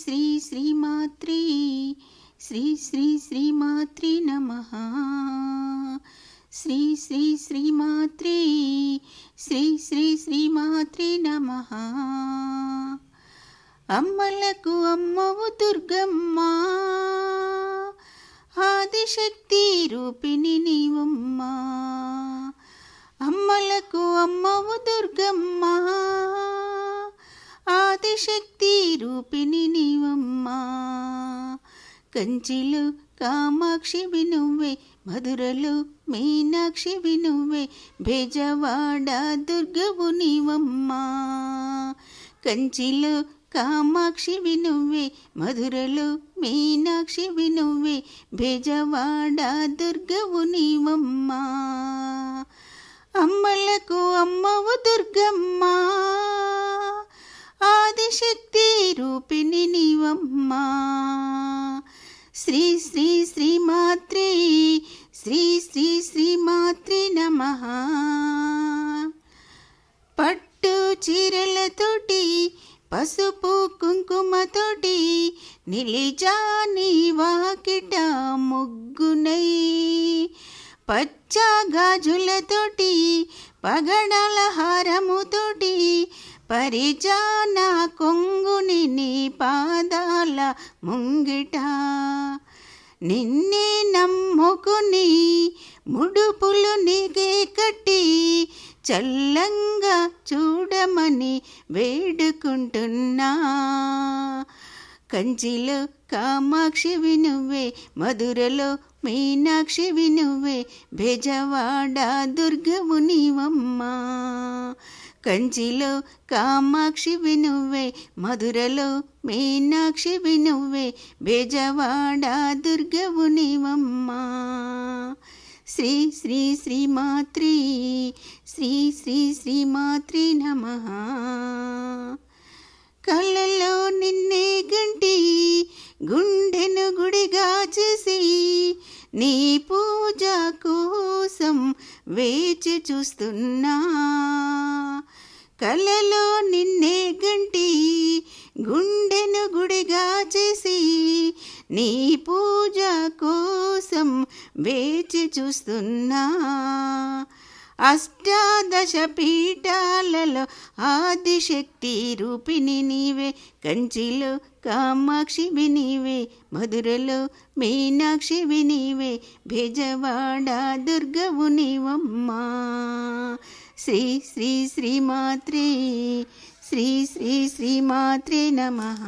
శ్రీ శ్రీమాత్రే శ్రీ శ్రీ శ్రీమాత్రే నమః. శ్రీ శ్రీ శ్రీమాత్రే శ్రీ శ్రీ శ్రీమాత్రే నమః. అమ్మలకు అమ్మవు దుర్గమ్మ, ఆదిశక్తి రూపిణి నీవమ్మ. అమ్మలకు అమ్మవు దుర్గమ్మ, ఆదిశక్తి రూపిణి నీవమ్మ. కంచిలో కామాక్షివి నువ్వే, మధురలో మీనాక్షివి నువ్వే, బెజవాడ దుర్గవు నీవమ్మ. కంచిలో కామాక్షివి నువ్వే, మధురలో మీనాక్షివి నువ్వే, బెజవాడ దుర్గవు నీవమ్మ. అమ్మలకు అమ్మవు దుర్గమ్మ, ఆదిశక్తి రూపిణి నీవమ్మ. శ్రీ శ్రీ శ్రీమాత్రే శ్రీ శ్రీ శ్రీమాత్రే నమః. పట్టు చీరలతోటి పసుపు కుంకుమతోటి నిలిచాని వాకిట ముగ్గునై, పచ్చ గాజులతోటి పగడాల హారముతోటి పరిజాన కొంగుని నీ పాదాల ముంగిట. నిన్నే నమ్ముకుని ముడుపులు నీకే కట్టి చల్లంగా చూడమని వేడుకుంటున్నా. కంచిలో కామాక్షివి నువ్వే, మధురలో మీనాక్షివి నువ్వే, బెజవాడ దుర్గవు నీవమ్మ. కంచిలో కామాక్షివి నువ్వే, మధురలో మీనాక్షివి నువ్వే, బెజవాడ దుర్గవు నీవమ్మ. శ్రీ శ్రీ శ్రీమాత్రే శ్రీ శ్రీ శ్రీమాత్రే నమః. కళ్ళలో నిన్నే గంటి గుండెను గుడిగా చేసి, నీ పూజ కోసం వేచి చూస్తున్నా. కళ్ళలో నిన్నే గంటి గుండెను గుడిగా చేసి, నీ పూజ కోసం వేచి చూస్తున్నా. అష్టాదశ పీఠాలలో ఆదిశక్తి రూపిణి నీవే, కంచిలో కామాక్షివి నీవే, మధురలో మీనాక్షివి నీవే, బెజవాడ దుర్గవు నీవమ్మ. శ్రీ శ్రీ శ్రీమాత్రే శ్రీ శ్రీ శ్రీమాత్రే నమః.